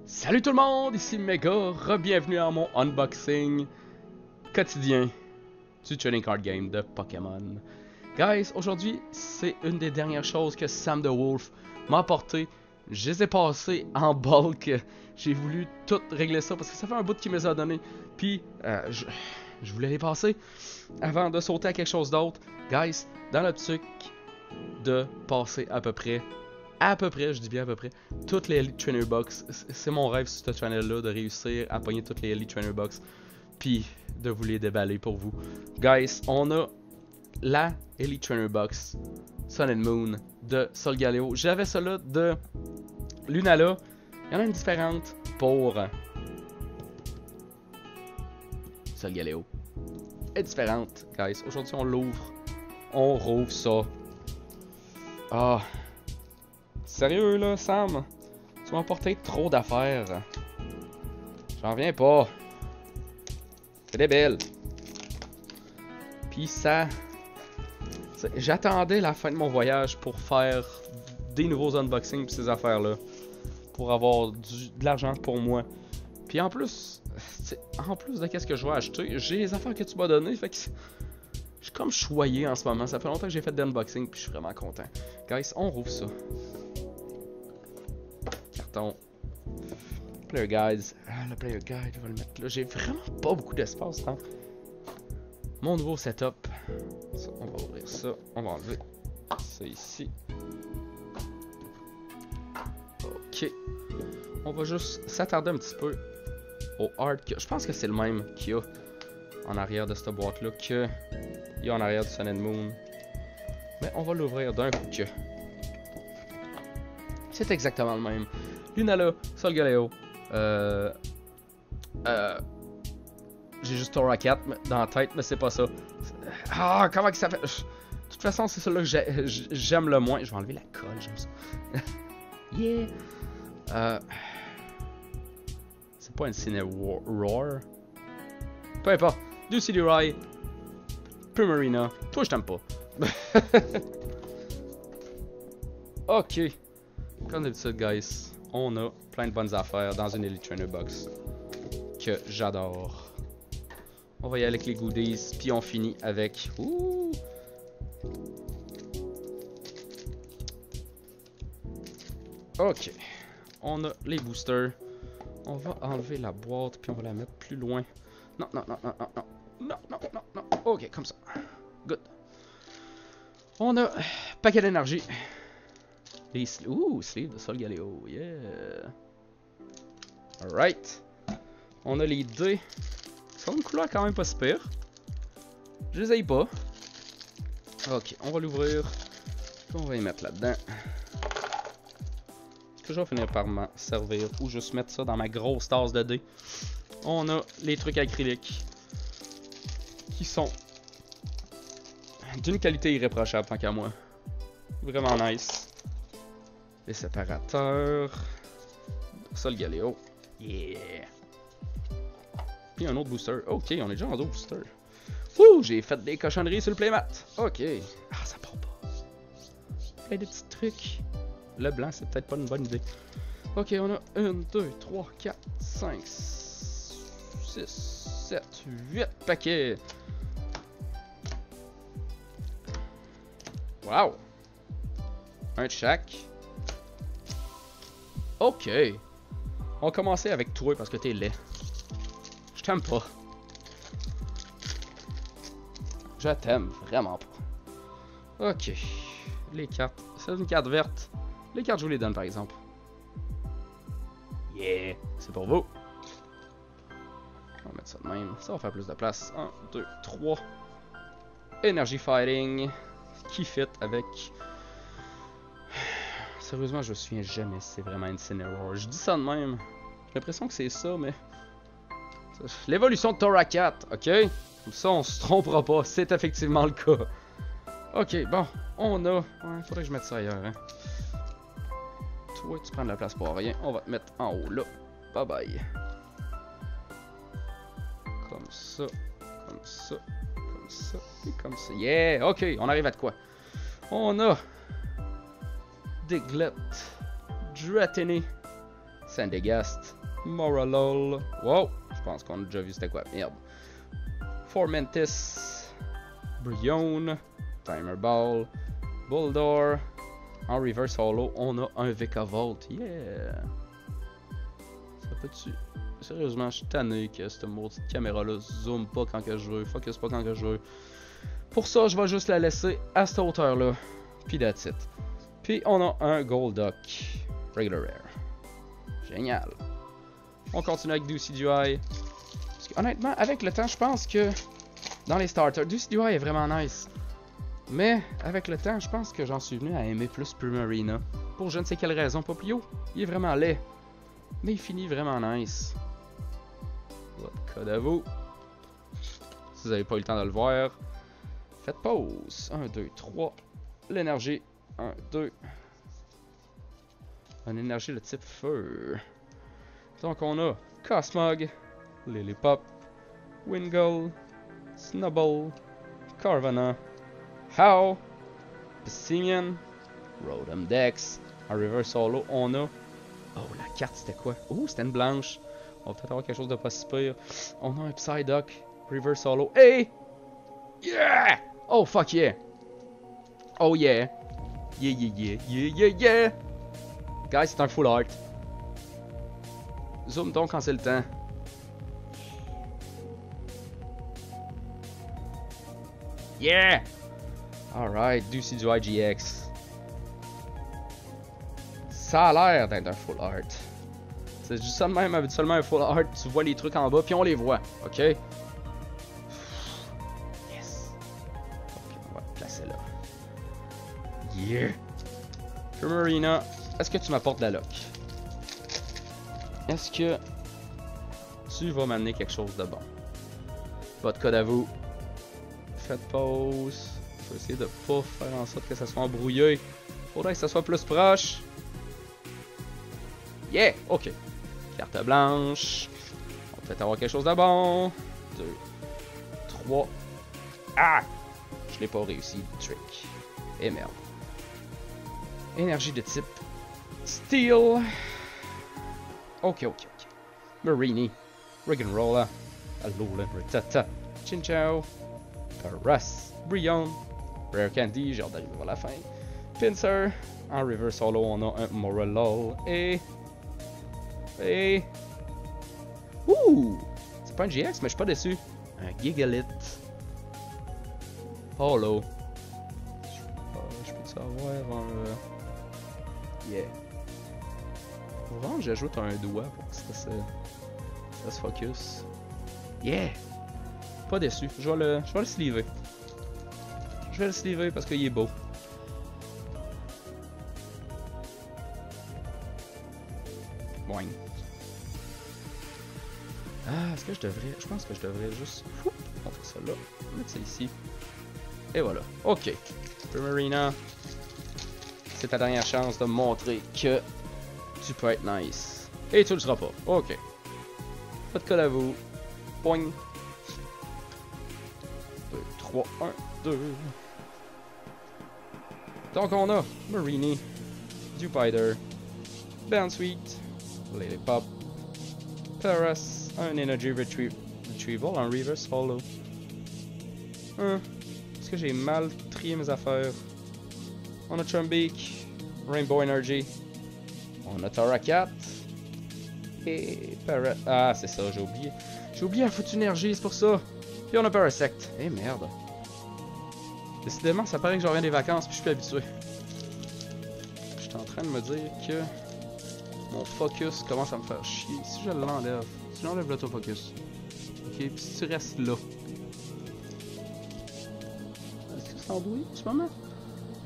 Salut tout le monde, ici Mega, re-bienvenue à mon unboxing quotidien du trading card game de Pokémon. Guys, aujourd'hui, c'est une des dernières choses que Sam the Wolf m'a apporté. Je les ai passées en bulk. J'ai voulu tout régler ça parce que ça fait un bout qu'il me les a donné. Puis, je voulais les passer avant de sauter à quelque chose d'autre. Guys, dans l'optique de passer à peu près, je dis bien à peu près, toutes les Elite Trainer Box. C'est mon rêve sur cette channel-là, de réussir à pogner toutes les Elite Trainer Box, puis de vous les déballer pour vous. Guys, on a la Elite Trainer Box Sun and Moon de Solgaleo. J'avais celle-là de Lunala. Il y en a une différente pour Solgaleo. Elle est différente, guys. Aujourd'hui, on l'ouvre. On rouvre ça. Ah... Sérieux là, Sam? Tu m'as apporté trop d'affaires. J'en reviens pas. C'est débile. Puis ça... J'attendais la fin de mon voyage pour faire des nouveaux unboxings pis ces affaires-là. Pour avoir de l'argent pour moi. Puis en plus de qu'est-ce que je vais acheter, j'ai les affaires que tu m'as données, fait que... Je suis comme choyé en ce moment. Ça fait longtemps que j'ai fait d'unboxing puis je suis vraiment content. Guys, on rouvre ça. Carton. Player Guides. Ah, le Player Guide, je vais le mettre là. J'ai vraiment pas beaucoup d'espace, hein. Mon nouveau setup. Ça, on va ouvrir ça. On va enlever ça ici. Ok. On va juste s'attarder un petit peu au art. Je pense que c'est le même qu'il y a en arrière de cette boîte-là que il y a en arrière du Sun and Moon. Mais on va l'ouvrir d'un coup que. C'est exactement le même. Lunala, Solgaleo. J'ai juste Tora 4 dans la tête, mais c'est pas ça. Ah, comment que ça fait? De toute façon, c'est celui-là que j'aime le moins. Je vais enlever la colle, j'aime ça. Yeah! C'est pas un Cineroar. Peu importe. Du Celebi. Primarina. Toi, je t'aime pas. Ok. Comme d'habitude, guys, on a plein de bonnes affaires dans une Elite Trainer Box que j'adore. On va y aller avec les goodies, puis on finit avec... Ouh! Ok. On a les boosters. On va enlever la boîte, puis on va la mettre plus loin. Non, non, non, non, non, non. Non, non, non, non. Ok, comme ça. Good. On a paquet d'énergie. Les sleeve de Solgaleo. Yeah. Alright. On a les dés. Ils sont une couleur quand même pas super. Je les aille pas. Ok, on va l'ouvrir. On va y mettre là-dedans. Que je vais finir par m'en servir ou juste mettre ça dans ma grosse tasse de dés. On a les trucs acryliques qui sont d'une qualité irréprochable tant qu'à moi. Vraiment nice. Les séparateurs. Solgaleo. Yeah. Puis un autre booster. Ok, on est déjà en deux boosters. Ouh, j'ai fait des cochonneries sur le playmat. Ok. Ah, ça part pas. Plein de petits trucs. Le blanc, c'est peut-être pas une bonne idée. Ok, on a 1, 2, 3, 4, 5, 6, 7, 8 paquets. Wow. Un de chaque. Ok. On va commencer avec toi parce que t'es laid. Je t'aime pas. Je t'aime vraiment pas. Ok. Les cartes. C'est une carte verte. Les cartes, je vous les donne par exemple. Yeah. C'est pour vous. On va mettre ça de même. Ça va faire plus de place. 1, 2, 3. Energy Fighting. Qui fit avec... Sérieusement, je me souviens jamais si c'est vraiment Incineroar. Je dis ça de même. J'ai l'impression que c'est ça, mais... L'évolution de Tora 4, ok? Comme ça, on se trompera pas. C'est effectivement le cas. Ok, bon. On a... Ouais, faudrait que je mette ça ailleurs, hein. Toi, tu prends de la place pour rien. On va te mettre en haut, là. Bye bye. Comme ça. Comme ça. Comme ça. Et comme ça. Yeah! Ok, on arrive à de quoi? On a... Diglett, Dratini, Sandygast, Moralol. Wow, je pense qu'on a déjà vu c'était quoi. Merde. Formentis, Brionne, Timer Ball, Bulldor. En reverse holo, on a un VK Volt. Yeah! Ça peut-tu. Sérieusement, je suis tanné que cette maudite caméra-là zoome pas quand que je veux, focus pas quand que je veux. Pour ça, je vais juste la laisser à cette hauteur-là. Puis that's it. Puis on a un Golduck. Regular Rare. Génial. On continue avec Decidueye. Parce que, honnêtement, avec le temps, je pense que dans les starters, Decidueye est vraiment nice. Mais avec le temps, je pense que j'en suis venu à aimer plus Primarina. Pour je ne sais quelle raison. Popplio, il est vraiment laid. Mais il finit vraiment nice. Votre code à vous. Si vous n'avez pas eu le temps de le voir, faites pause. 1, 2, 3. L'énergie. 1, 2. Une énergie de type feu. Donc on a Cosmog, Lilipop, Wingull, Snubbull, Carvanha, How, Pissimian, Rotom Dex. En reverse solo, on a. Oh, la carte c'était quoi? Oh, c'était une blanche. On va peut-être avoir quelque chose de pas si pire. On a un Psyduck, reverse solo. Hey! Yeah! Oh, fuck yeah! Oh yeah! Yeah, yeah, yeah, yeah, yeah, yeah! Guys, c'est un full art. Zoom donc quand c'est le temps. Yeah! Alright, Decidueye GX. Ça a l'air d'être un full art. C'est juste ça de même, habituellement un full art, tu vois les trucs en bas, puis on les voit, ok? Yes! Ok, on va le placer là. Yeah! Primarina, est-ce que tu m'apportes de la luck? Est-ce que tu vas m'amener quelque chose de bon? Votre code à vous. Faites pause. Je vais essayer de pas faire en sorte que ça soit embrouillé. Faudrait que ça soit plus proche. Yeah! Ok. Carte blanche. On va peut-être avoir quelque chose de bon. 2, 3. Ah! Je l'ai pas réussi. Trick. Et merde. Énergie de type Steel. Ok. Marini. Riggenrola. Alolan Rattata. Chinchou. Paras. Brionne. Rare Candy. J'ai hâte d'arriver vers la fin. Pinsir. En reverse solo, on a un Moralol. Et. Ouh! C'est pas un GX, mais je suis pas déçu. Un Gigalith. Holo. Je peux-tu avoir un. Yeah. Faut vraiment que j'ajoute un doigt pour que ça se focus. Yeah! Pas déçu. Je vais le sleever. Je vais le sleever parce qu'il est beau. Boing. Ah, est-ce que je devrais. Je pense que je devrais juste. On fait ça là. Mettre ça ici. Et voilà. Ok. Primarina. C'est ta dernière chance de montrer que tu peux être nice. Et tu le seras pas. Ok. Pas de code à vous. Boing. 2, 3, 1, 2. Donc on a Marini, Dewpider, Bounsweet, Lilipop, Paras, un Energy Retrieval en reverse holo. Est-ce que j'ai mal trié mes affaires? On a Trumbeak, Rainbow Energy, on a Torracat, et Paras. Ah, c'est ça, j'ai oublié. J'ai oublié la foutue énergie, c'est pour ça. Puis on a Parasect. Eh merde. Décidément, ça paraît que je reviens des vacances puis je suis plus habitué. Je suis en train de me dire que mon focus commence à me faire chier. Si je l'enlève, si j'enlève l'autofocus. Ok, puis si tu restes là. Est-ce que c'est embrouillé en ce moment?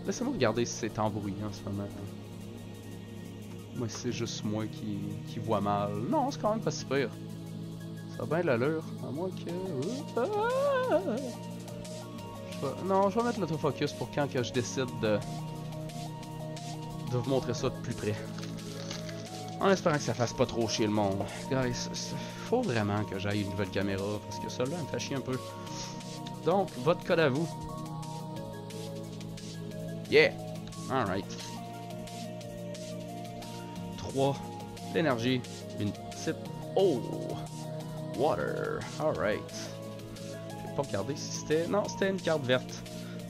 Laissez-moi regarder si c'est embrouillé en ce moment. Moi, c'est juste moi qui vois mal. Non, c'est quand même pas si pire. Ça a bien l'allure. À moins que. Non, je vais mettre l'autofocus pour quand que je décide de vous montrer ça de plus près. En espérant que ça fasse pas trop chier le monde. Guys, faut vraiment que j'aille une nouvelle caméra parce que celle-là me fait chier un peu. Donc, votre code à vous. Yeah! Alright. 3, l'énergie, une petite... Oh! Water, alright. J'ai pas regardé si c'était... Non, c'était une carte verte.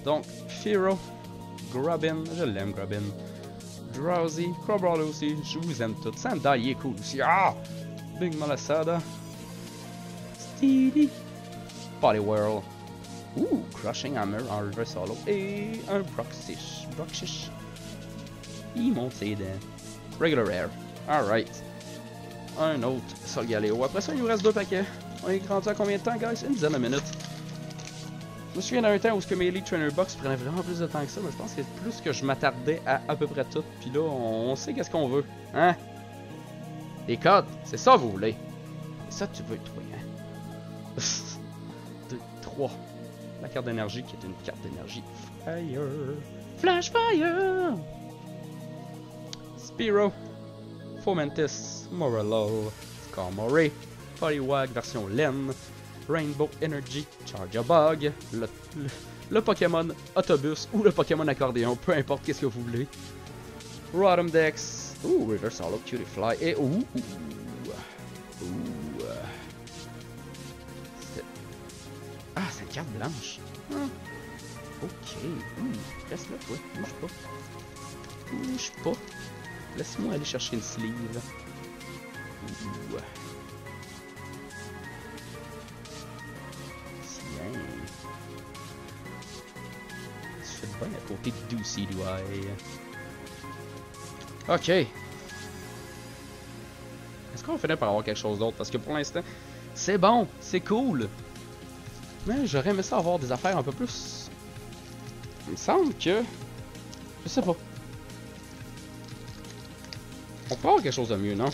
Donc, Firo, Grubbin, je l'aime Grubbin. Drowsy, Crowbrawler aussi, je vous aime tous. Sandai, il est cool aussi. Ah! Big Malasada. Steedy. Poliwhirl. Ouh, Crushing Hammer en reverse solo. Et un Broxish. Broxish. Il monte ses dents. Regular Rare. Alright. Un autre Solgaleo. Après ça, il nous reste 2 paquets. On est rendu à combien de temps, guys? Une dizaine de minutes. Je me souviens d'un temps où mes Elite Trainer Box prenaient vraiment plus de temps que ça, mais je pense que c'est plus que je m'attardais à peu près tout. Puis là, on sait qu'est-ce qu'on veut. Hein? Les codes, c'est ça que vous voulez. C'est ça que tu veux, toi, hein? 2, 3. La carte d'énergie qui est une carte d'énergie. Fire. Flash Fire! Spearow. Fomantis. Morello. Skarmory. Poliwag version Len. Rainbow Energy. Charjabug. Le Pokémon Autobus ou le Pokémon Accordéon. Peu importe qu'est-ce que vous voulez. Rotom Dex. Ouh, Reverse Hollow, Cutifly. Et ouh. Ah, c'est une carte blanche. Ah. Ok. Reste là, toi. Bouge pas. Bouge pas. Laisse-moi aller chercher une sleeve. Ouh. Tiens. Tu fais bien à côté de Doucy Douai. Ok. Est-ce qu'on va finir par avoir quelque chose d'autre? Parce que pour l'instant, c'est bon, c'est cool. Mais j'aurais aimé ça avoir des affaires un peu plus... Il me semble que... Je sais pas. On pourrait avoir quelque chose de mieux, non?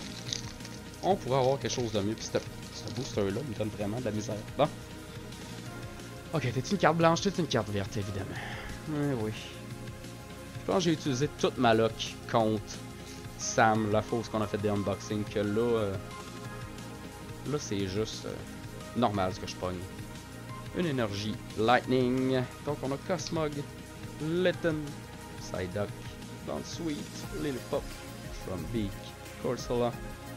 On pourrait avoir quelque chose de mieux. Puis ce booster-là me donne vraiment de la misère. Bon. Ok, t'es une carte blanche, t'es une carte verte, évidemment. Oui. Je pense que j'ai utilisé toute ma luck contre Sam, la fausse qu'on a fait des unboxings. Que là... là, c'est juste... normal ce que je pogne. Une énergie Lightning. Donc on a Cosmog, Litten, Psyduck, Bounsweet, Lillipup, Trumbeak, Corsola,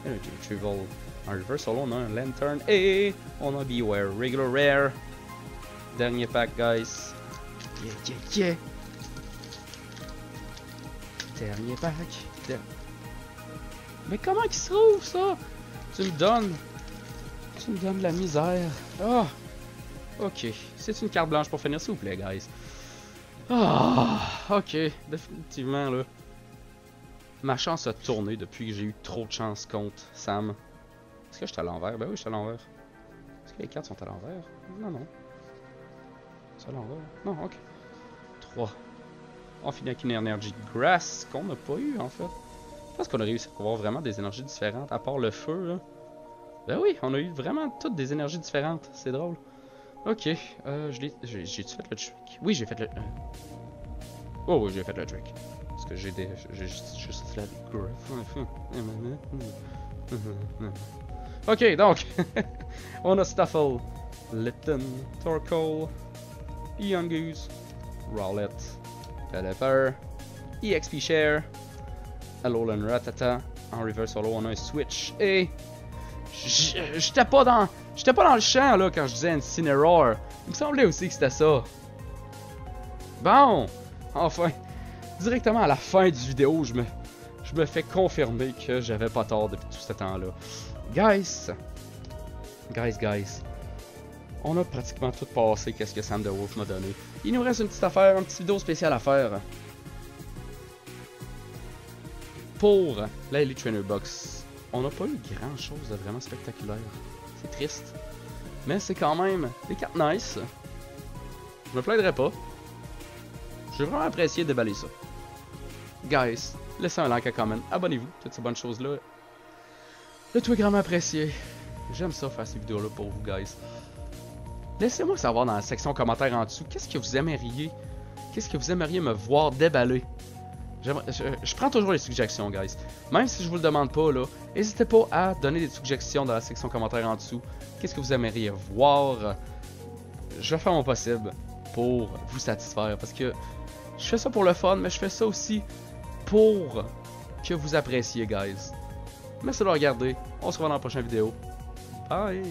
Energy Retrieval. En reverse solo, on a un Lantern et on a Beware, Regular Rare. Dernier pack, guys. Yeah. Dernier pack. Mais comment qu'il se trouve ça? Tu me donnes de la misère. Ah! Ok, c'est une carte blanche pour finir, s'il vous plaît, guys. Ah, ok, définitivement, là. Ma chance a tourné depuis que j'ai eu trop de chance contre Sam. Est-ce que je suis à l'envers? Ben oui, je suis à l'envers. Est-ce que les cartes sont à l'envers? Non. C'est à l'envers? Non, ok. 3. On finit avec une énergie Grass qu'on n'a pas eu, en fait. Je pense qu'on a réussi à avoir vraiment des énergies différentes, à part le feu, là. Ben oui, on a eu vraiment toutes des énergies différentes. C'est drôle. Ok, j'ai-tu fait le trick? Oui, j'ai fait le... Oh oui, j'ai fait le trick. Parce que j'ai juste la graph. Ok, donc, on a Stuffle, Litten, Torkoal, Yungoos, Rowlet, Pelipper, EXP Share, Alolan Rattata. En reverse solo, on a un Switch et... J'étais pas dans le champ là quand je disais Incineroar. Il me semblait aussi que c'était ça. Bon, enfin, directement à la fin du vidéo, je me fais confirmer que j'avais pas tort depuis tout ce temps-là. Guys, on a pratiquement tout passé qu'est-ce que Sam the Wolf m'a donné. Il nous reste une petite affaire, une petite vidéo spéciale à faire. Pour la Elite Trainer Box. On n'a pas eu grand chose de vraiment spectaculaire. C'est triste. Mais c'est quand même des cartes nice. Je me plaindrai pas. J'ai vraiment apprécié de déballer ça. Guys, laissez un like, un comment, abonnez-vous, toutes ces bonnes choses-là. Le tout est vraiment apprécié. J'aime ça faire ces vidéos-là pour vous, guys. Laissez-moi savoir dans la section commentaires en dessous, qu'est-ce que vous aimeriez me voir déballer. Je prends toujours les suggestions, guys. Même si je vous le demande pas, là, n'hésitez pas à donner des suggestions dans la section commentaires en dessous. Qu'est-ce que vous aimeriez voir? Je vais faire mon possible pour vous satisfaire. Parce que je fais ça pour le fun, mais je fais ça aussi pour que vous appréciez, guys. Merci de le regarder. On se revoit dans la prochaine vidéo. Bye!